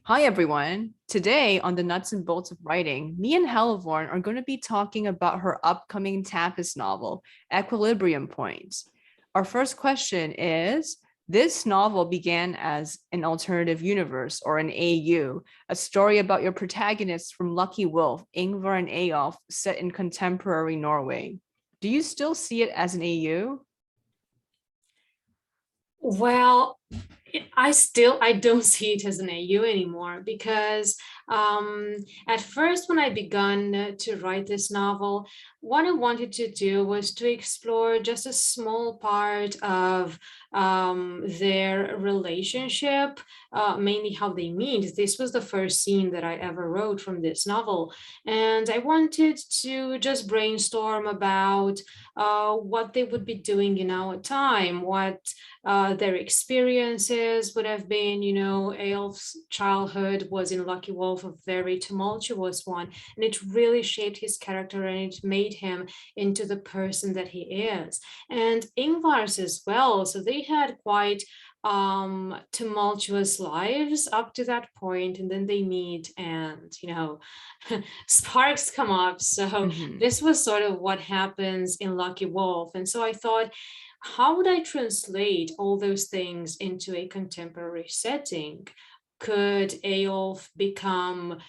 Hi, everyone. Today on the Nuts and Bolts of Writing, me and Helevorn are going to be talking about her upcoming Tapas novel, Equilibrium Point. Our first question is, this novel began as an alternative universe or an AU, a story about your protagonists from Lucky Wolf, Ingvar and Eyolf, set in contemporary Norway. Do you still see it as an AU? Well, I don't see it as an AU anymore because at first when I began to write this novel, what I wanted to do was to explore just a small part of their relationship, mainly how they meet. This was the first scene that I ever wrote from this novel, and I wanted to just brainstorm about what they would be doing in our time, what their experiences would have been. Eyolf's childhood was in Lucky Wolf a very tumultuous one, and it really shaped his character and it made him into the person that he is. And Ingvar's as well. So they had quite tumultuous lives up to that point, and then they meet and sparks come up. So Mhm. this was sort of what happens in Lucky Wolf. And so I thought, how would I translate all those things into a contemporary setting? Could Eyolf become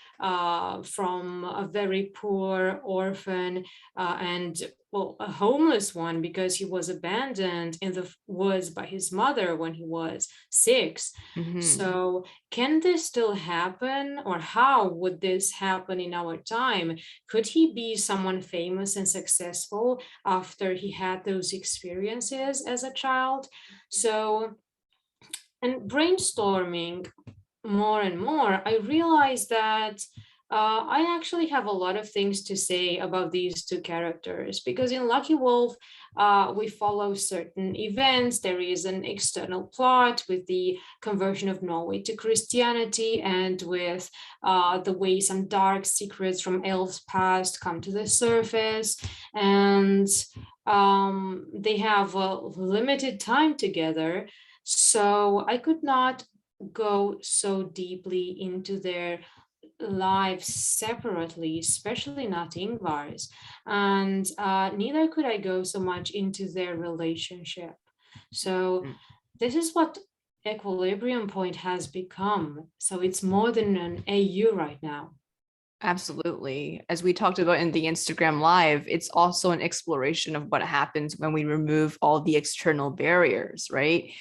from a very poor orphan and well, a homeless one because he was abandoned in the woods by his mother when he was 6? Mhm. So, can this still happen, or how would this happen in our time? Could he be someone famous and successful after he had those experiences as a child? So, and brainstorming more and more, I realized that I actually have a lot of things to say about these two characters because in Lucky Wolf, we follow certain events. There is an external plot with the conversion of Norway to Christianity and with the way some dark secrets from elves' past come to the surface. And they have a limited time together. So I could not go so deeply into their lives separately, especially not Ingvar's. And neither could I go so much into their relationship. So this is what Equilibrium Point has become. So it's more than an AU right now. Absolutely. As we talked about in the Instagram Live, it's also an exploration of what happens when we remove all the external barriers, right?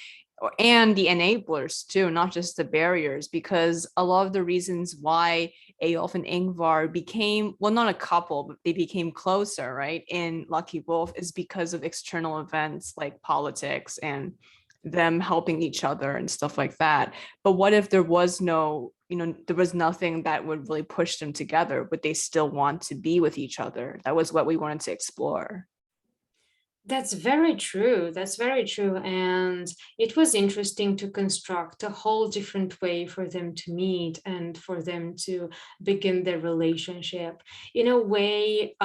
And the enablers too, not just the barriers, because a lot of the reasons why Eyolf and Ingvar became, well, not a couple, but they became closer, right, in Lucky Wolf is because of external events like politics and them helping each other and stuff like that. But what if there was no, there was nothing that would really push them together? Would they still want to be with each other? That was what we wanted to explore. That's very true. That's very true. And it was interesting to construct a whole different way for them to meet and for them to begin their relationship. In a way,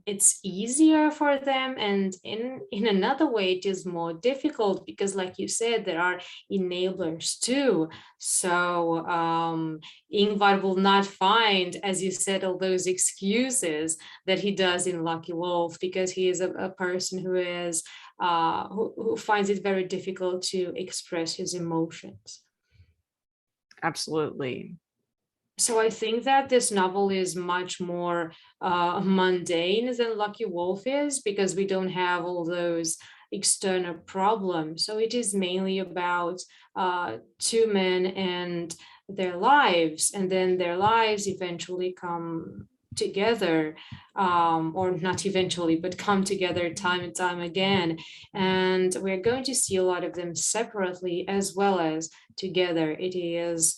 it's easier for them, and in another way, it is more difficult because, like you said, there are enablers too. So Ingvar will not find, as you said, all those excuses that he does in Lucky Wolf because he is a person who is who finds it very difficult to express his emotions. Absolutely. So I think that this novel is much more mundane than Lucky Wolf is because we don't have all those external problems. So it is mainly about two men and their lives, and then their lives eventually come together, or not eventually, but come together time and time again. And we're going to see a lot of them separately as well as together. It is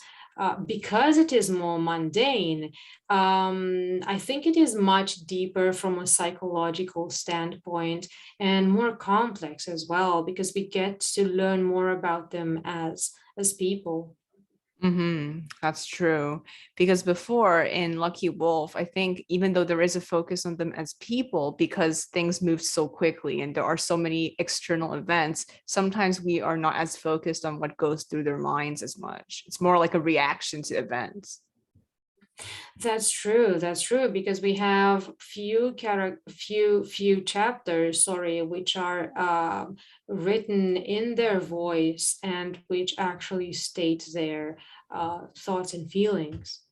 because it is more mundane, I think it is much deeper from a psychological standpoint and more complex as well, because we get to learn more about them as people. That's true. Because before in Lucky Wolf, I think even though there is a focus on them as people, because things move so quickly and there are so many external events, sometimes we are not as focused on what goes through their minds as much. It's more like a reaction to events. That's true. That's true because we have few chapters, sorry, which are written in their voice and which actually state their thoughts and feelings.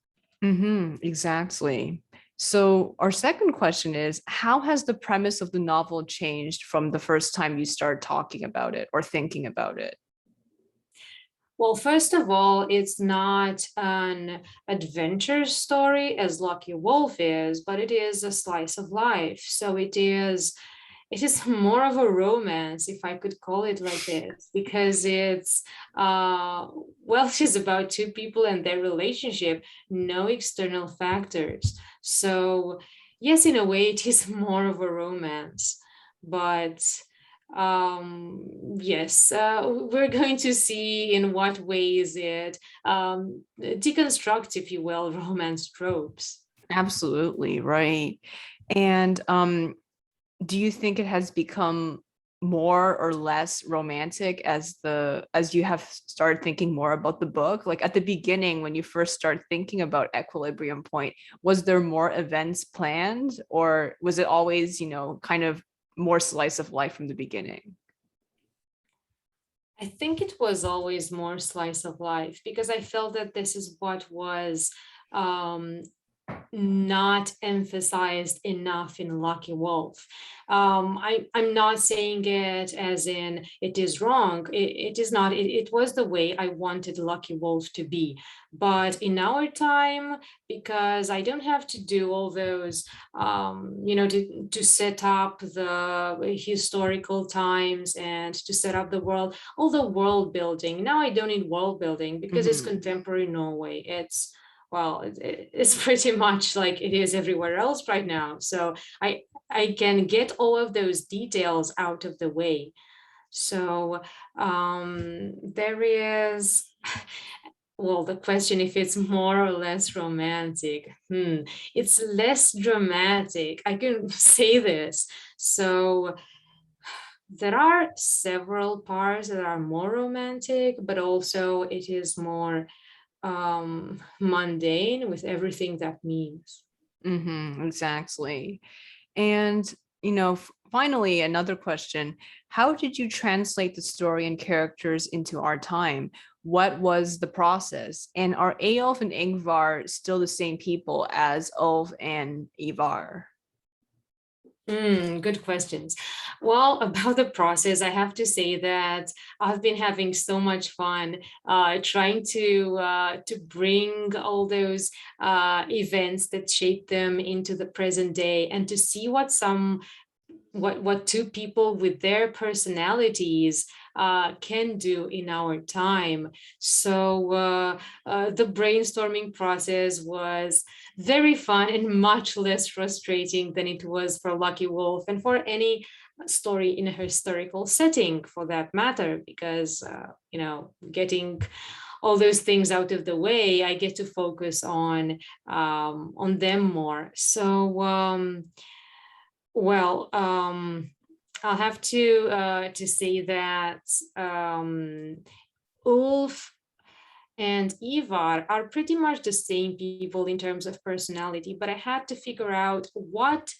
Exactly. So our second question is, how has the premise of the novel changed from the first time you started talking about it or thinking about it? Well, first of all, it's not an adventure story as Lucky Wolf is, but it is a slice of life. So it is more of a romance, if I could call it like this, because it's well, she's about two people and their relationship, no external factors. So yes, in a way, it is more of a romance, but yes, we're going to see in what ways it deconstructs, if you will, romance tropes. Absolutely, right. And do you think it has become more or less romantic as you have started thinking more about the book? Like at the beginning, when you first start thinking about Equilibrium Point, was there more events planned, or was it always, kind of more slice of life from the beginning? I think it was always more slice of life because I felt that this is what was um, not emphasized enough in Lucky Wolf. I'm not saying it as in it is wrong. It is not. It was the way I wanted Lucky Wolf to be. But in our time, because I don't have to do all those, to set up the historical times and to set up the world, all the world building. Now I don't need world building because it's Mhm. contemporary Norway. It's pretty much like it is everywhere else right now. So I can get all of those details out of the way. So there is, well, the question if it's more or less romantic. It's less dramatic. I can say this. So there are several parts that are more romantic, but also it is more mundane with everything that means. Exactly. And, finally, another question. How did you translate the story and characters into our time? What was the process? And are Eyolf and Ingvar still the same people as Ulf and Ivar? Good questions. Well, about the process, I have to say that I've been having so much fun trying to bring all those events that shape them into the present day and to see what two people with their personalities can do in our time. So the brainstorming process was very fun and much less frustrating than it was for Lucky Wolf and for any story in a historical setting for that matter, because getting all those things out of the way, I get to focus on them more. So well, I'll have to say that Ulf and Ivar are pretty much the same people in terms of personality, but I had to figure out what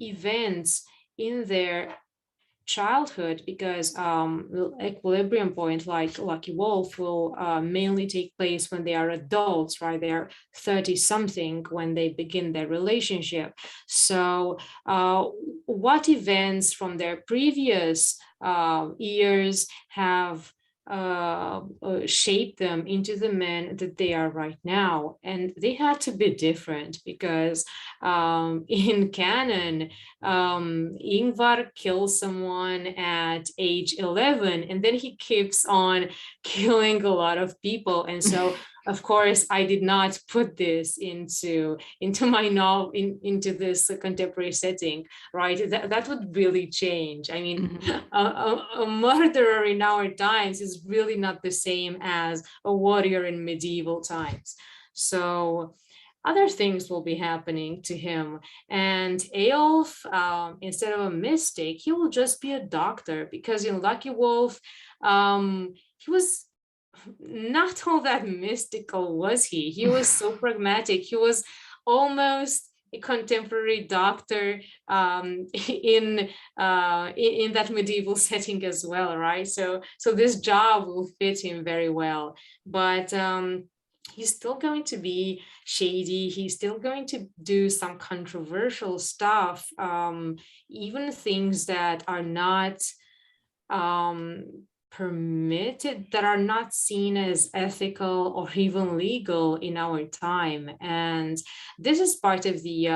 events in their childhood, because equilibrium point like Lucky Wolf will mainly take place when they are adults, right? They're 30 something when they begin their relationship. So what events from their previous years have shaped them into the men that they are right now? And they had to be different because in canon, Ingvar kills someone at age 11, and then he keeps on killing a lot of people. And so, of course, I did not put this into my novel, into this contemporary setting, right? That would really change. I mean, Mhm. a murderer in our times is really not the same as a warrior in medieval times. So other things will be happening to him. And Eyolf, instead of a mystic, he will just be a doctor, because in Lucky Wolf, he was not all that mystical, was he? He was so pragmatic. He was almost a contemporary doctor, in that medieval setting as well, right? So this job will fit him very well. But he's still going to be shady. He's still going to do some controversial stuff, even things that are not permitted, that are not seen as ethical or even legal in our time. And this is part of the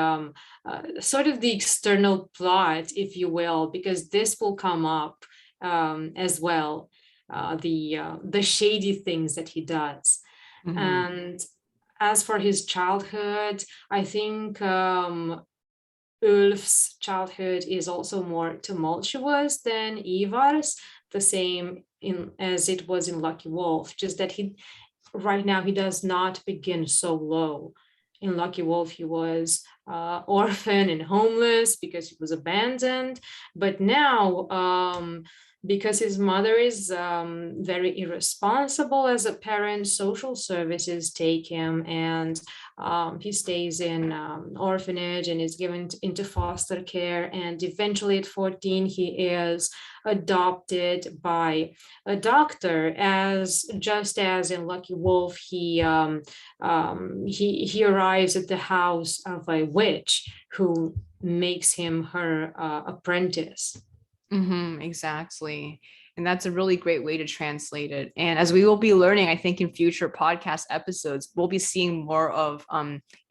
sort of the external plot, if you will, because this will come up as well, the shady things that he does. Mhm. And as for his childhood, I think Ulf's childhood is also more tumultuous than Ivar's, the same as it was in Lucky Wolf, just that right now he does not begin so low. In Lucky Wolf, he was orphan and homeless because he was abandoned. But now, because his mother is very irresponsible as a parent, social services take him, and he stays in orphanage and is given into foster care. And eventually at 14, he is adopted by a doctor, as just as in Lucky Wolf, he arrives at the house of a witch who makes him her apprentice. Exactly. And that's a really great way to translate it. And as we will be learning, I think in future podcast episodes, we'll be seeing more of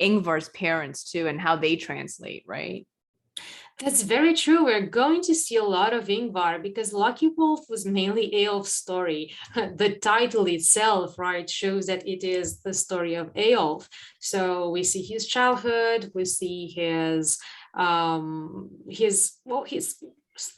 Ingvar's parents too and how they translate, right? That's very true. We're going to see a lot of Ingvar, because Lucky Wolf was mainly Eyolf's story. The title itself, right, shows that it is the story of Eyolf. So we see his childhood, we see his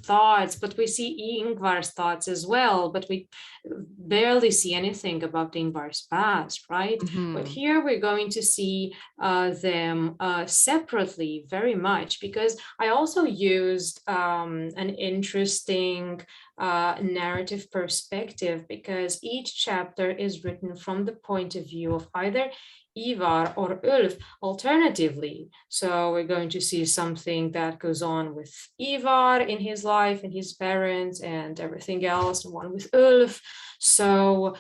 thoughts, but we see Ingvar's thoughts as well, but we barely see anything about Ingvar's past, right? But Hmm. here we're going to see them separately very much, because I also used an interesting narrative perspective, because each chapter is written from the point of view of either Ivar or Ulf alternatively. So we're going to see something that goes on with Ivar in his life and his parents and everything else, and one with Ulf. So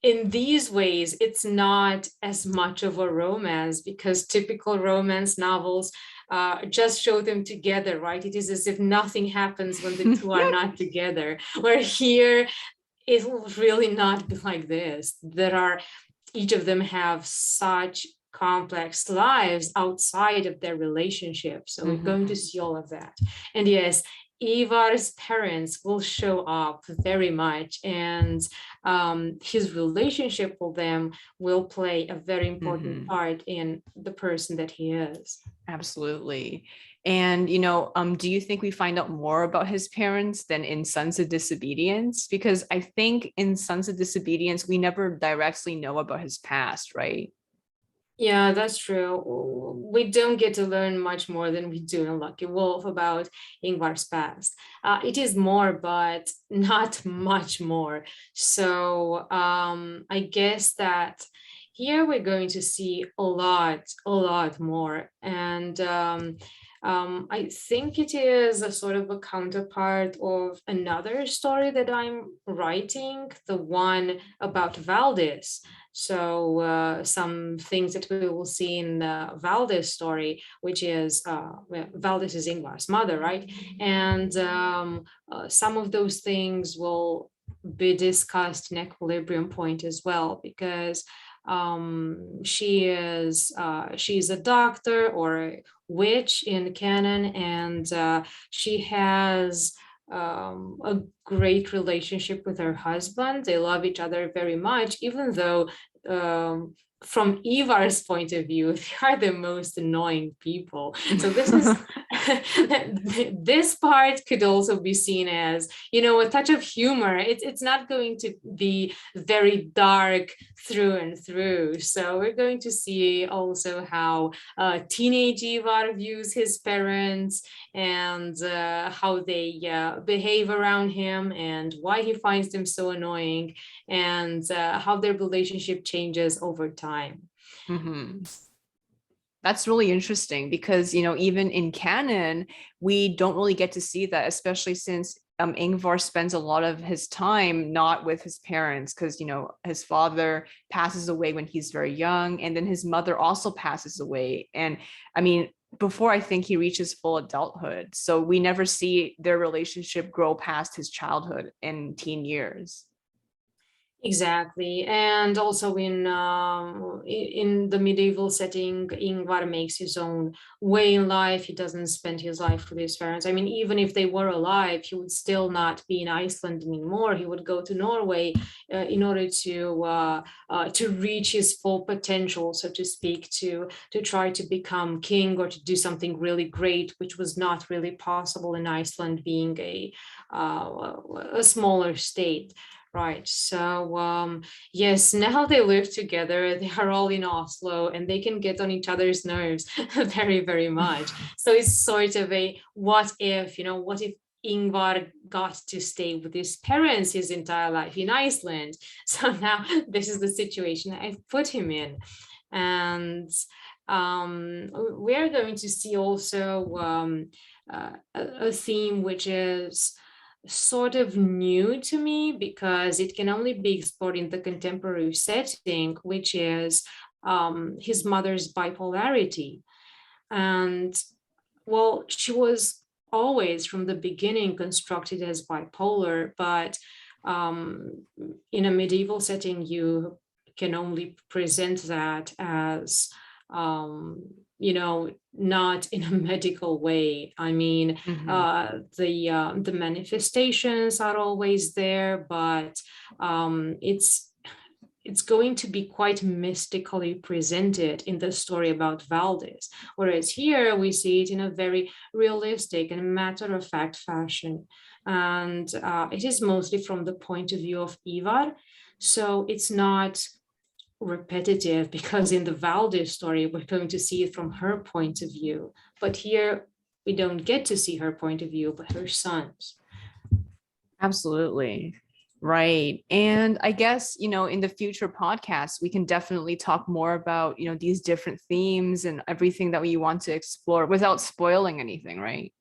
in these ways, it's not as much of a romance, because typical romance novels just show them together, right? It is as if nothing happens when the two are not together. Where here, it will really not be like this. Each of them have such complex lives outside of their relationship. So we're going to Hmm. see all of that. And yes, Ivar's parents will show up very much, and his relationship with them will play a very important Hmm. part in the person that he is. Absolutely. And do you think we find out more about his parents than in Sons of Disobedience? Because I think in Sons of Disobedience, we never directly know about his past, right? Yeah, that's true. We don't get to learn much more than we do in Lucky Wolf about Ingvar's past. It is more, but not much more. So I guess that here we're going to see a lot more. And I think it is a sort of a counterpart of another story that I'm writing, the one about Valdis. So some things that we will see in the Valdez story, which is Valdez is Ingvar's mother, right? And some of those things will be discussed in Equilibrium Point as well, because she's a doctor or a witch in canon, and she has a great relationship with her husband. They love each other very much, even though um, from Ivar's point of view, they are the most annoying people. So this is this part could also be seen as, a touch of humor. It's not going to be very dark through and through. So we're going to see also how teenage Ivar views his parents, and how they behave around him, and why he finds them so annoying, and how their relationship changes over time. Hmm. That's really interesting because, even in canon, we don't really get to see that, especially since Ingvar spends a lot of his time not with his parents because, his father passes away when he's very young, and then his mother also passes away. And I mean, before I think he reaches full adulthood. So we never see their relationship grow past his childhood and teen years. Exactly, and also in the medieval setting, Ingvar makes his own way in life. He doesn't spend his life with his parents. I mean, even if they were alive, he would still not be in Iceland anymore. He would go to Norway in order to reach his full potential, so to speak, to try to become king or to do something really great, which was not really possible in Iceland, being a smaller state. Right. So, yes, now they live together. They are all in Oslo, and they can get on each other's nerves very, very much. So it's sort of a what if, what if Ingvar got to stay with his parents his entire life in Iceland? So now this is the situation I've put him in. And we're going to see also a theme which is sort of new to me, because it can only be explored in the contemporary setting, which is his mother's bipolarity. And well, she was always from the beginning constructed as bipolar, but um, in a medieval setting, you can only present that as, not in a medical way. I mean, Mhm. the manifestations are always there, but it's going to be quite mystically presented in the story about Valdis. Whereas here we see it in a very realistic and matter of fact fashion. And it is mostly from the point of view of Ivar. So it's not repetitive, because in the Valdis story, we're going to see it from her point of view. But here we don't get to see her point of view, but her son's. Absolutely. Right. And I guess, in the future podcasts, we can definitely talk more about, these different themes and everything that we want to explore without spoiling anything, right?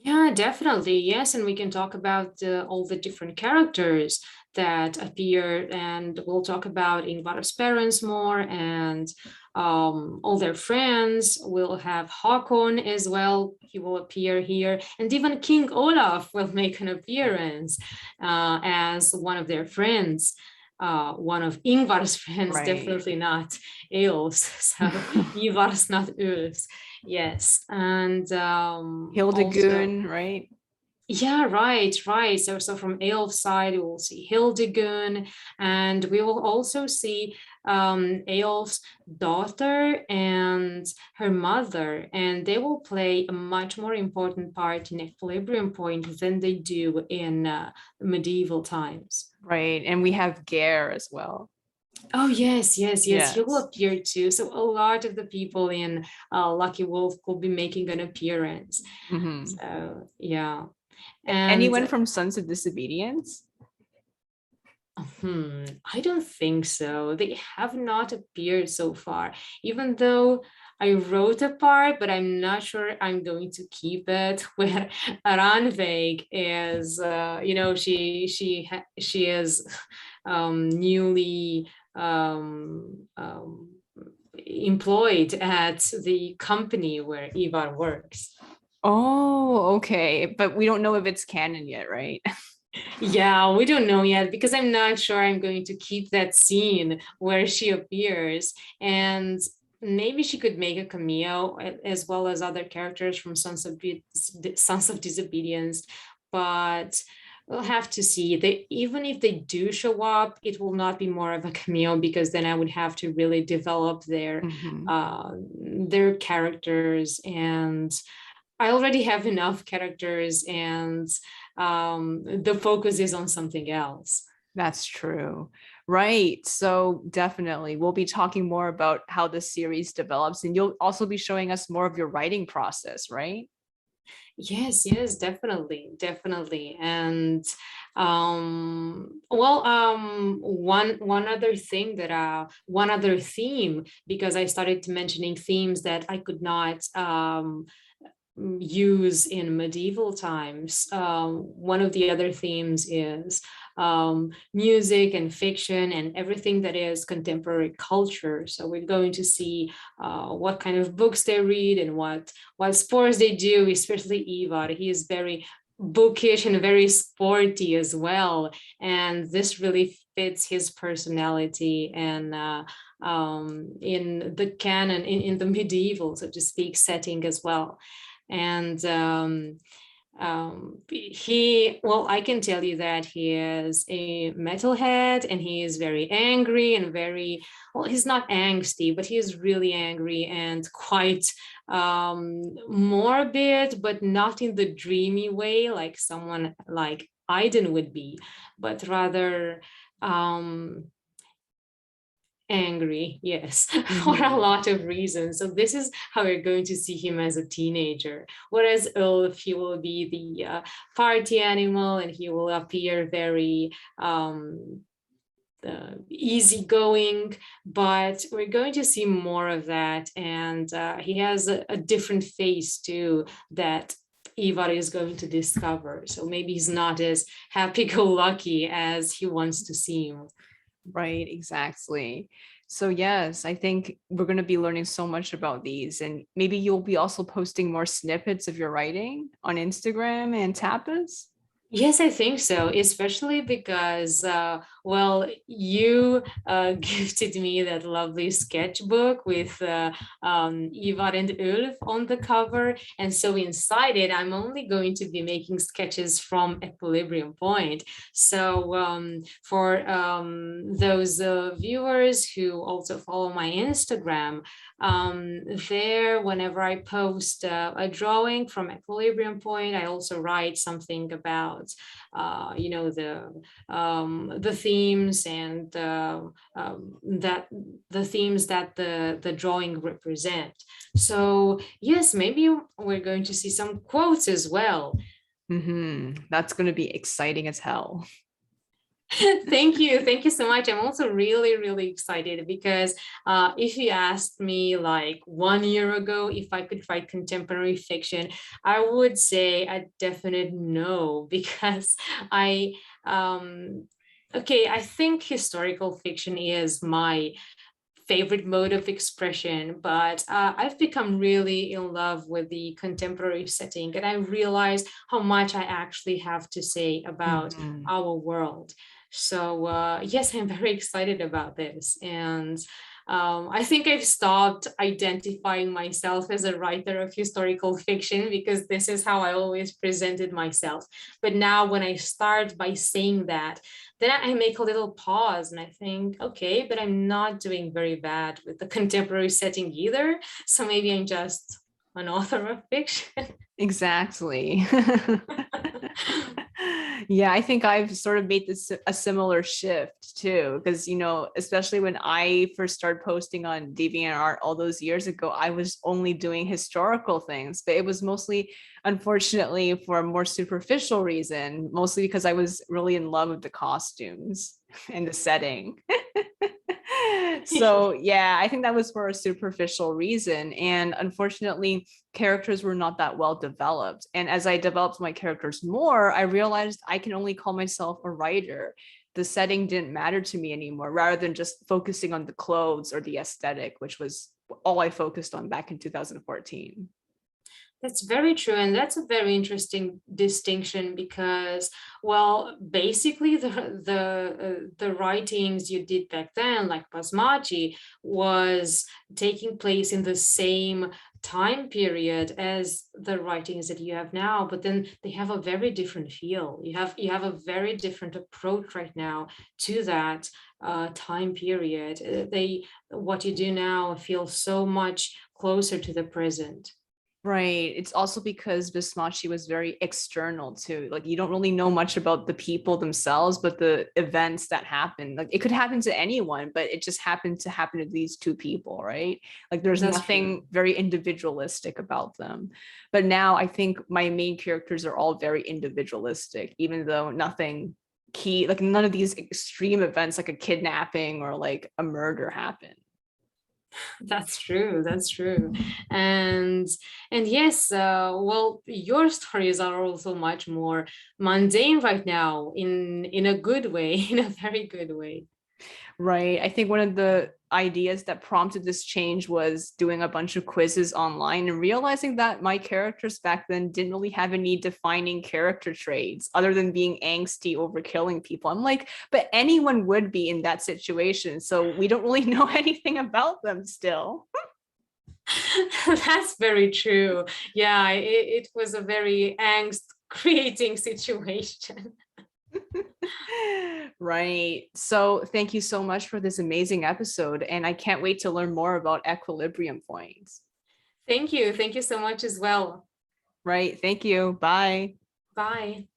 Yeah, definitely. Yes, and we can talk about all the different characters that appear, and we'll talk about Ingvar's parents more, and all their friends. We'll have Hakon as well. He will appear here, and even King Olaf will make an appearance as one of their friends. One of Ingvar's friends, Right. definitely not Eos. So Ivar's not Ulf's. Yes, and also, Hildegun, right? yeah, right, right. So from Eolf's side, we will see Hildegun, and we will also see Eolf's daughter and her mother, and they will play a much more important part in Equilibrium Point than they do in medieval times. Right. And we have Gare as well. Oh yes, yes, yes. He will Yes. appear too. So a lot of the people in Lucky Wolf will be making an appearance. Hmm. So yeah, and Anyone from Sons of Disobedience? I don't think so. They have not appeared so far, even though I wrote a part, but I'm not sure I'm going to keep it. Where Ranveig is, she is newly employed at the company where Ivar works. Oh, okay. But we don't know if it's canon yet, right? Yeah, we don't know yet, because I'm not sure I'm going to keep that scene where she appears. And maybe she could make a cameo, as well as other characters from Sons of Disobedience. but we'll have to see. They, even if they do show up, it will not be more of a cameo, because then I would have to really develop Mhm. their characters, and I already have enough characters, and the focus is on something else. That's true. Right. So definitely we'll be talking more about how the series develops, and you'll also be showing us more of your writing process, right? Yes, yes, definitely, definitely. And one other thing that one other theme, because I started mentioning themes that I could not use in medieval times. One of the other themes is music and fiction and everything that is contemporary culture. So we're going to see what kind of books they read and what sports they do, especially Ivar. He is very bookish and very sporty as well. And this really fits his personality and in the canon, in the medieval, so to speak, setting as well. And he, well, I can tell you that he is a metalhead, and he is very angry and very, well, he's not angsty, but he is really angry and quite morbid, but not in the dreamy way like someone like Aiden would be, but rather um angry, yes, for a Mhm. lot of reasons. So this is how we're going to see him as a teenager. Whereas Ulf, he will be the party animal, and he will appear very easygoing, but we're going to see more of that. And he has a different face too that Ivar is going to discover. So maybe he's not as happy-go-lucky as he wants to seem. Right, exactly. So yes, I think we're going to be learning so much about these, and maybe you'll be also posting more snippets of your writing on Instagram and Tapas. Yes, I think so, especially because, well, you gifted me that lovely sketchbook with Ivar and Ulf on the cover. And so inside it, I'm only going to be making sketches from Equilibrium Point. So for those viewers who also follow my Instagram, there, whenever I post a drawing from Equilibrium Point, I also write something about you know, the themes and that the themes that the drawing represent. So yes, maybe we're going to see some quotes as well. That's going to be exciting as hell. Thank you so much. I'm also really, really excited because if you asked me like 1 year ago if I could write contemporary fiction, I would say a definite no, because I okay, I think historical fiction is my favorite mode of expression, but I've become really in love with the contemporary setting, and I realized how much I actually have to say about Mhm. our world. So yes, I'm very excited about this, and I think I've stopped identifying myself as a writer of historical fiction, because this is how I always presented myself. But now, when I start by saying that, then I make a little pause and I think, okay, but I'm not doing very bad with the contemporary setting either. So maybe I'm just an author of fiction. Exactly. Yeah, I think I've sort of made this a similar shift too, because especially when I first started posting on DeviantArt all those years ago, I was only doing historical things, but it was mostly, unfortunately, for a more superficial reason, mostly because I was really in love with the costumes and the setting. So yeah, I think that was for a superficial reason. And unfortunately, characters were not that well developed. And as I developed my characters more, I realized I can only call myself a writer. The setting didn't matter to me anymore, rather than just focusing on the clothes or the aesthetic, which was all I focused on back in 2014. That's very true, and that's a very interesting distinction because, well, basically the writings you did back then, like Basmachi, was taking place in the same time period as the writings that you have now, but then they have a very different feel. You have a very different approach right now to that time period. They what you do now feels so much closer to the present. Right. It's also because Vismachi was very external too. Like you don't really know much about the people themselves, but the events that happen. Like it could happen to anyone, but it just happened to happen to these two people, right? Like there's That's true. nothing very individualistic about them. But now I think my main characters are all very individualistic, even though nothing key, like none of these extreme events like a kidnapping or like a murder happen. That's true. That's true. And and yes, well, your stories are also much more mundane right now in a good way, in a very good way. Right. I think one of the ideas that prompted this change was doing a bunch of quizzes online and realizing that my characters back then didn't really have any defining character traits other than being angsty over killing people. I'm like, but anyone would be in that situation. So we don't really know anything about them still. That's very true. Yeah, it was a very angst creating situation. Right. So thank you so much for this amazing episode. And I can't wait to learn more about equilibrium points. Thank you. Thank you so much as well. Right. Thank you. Bye. Bye.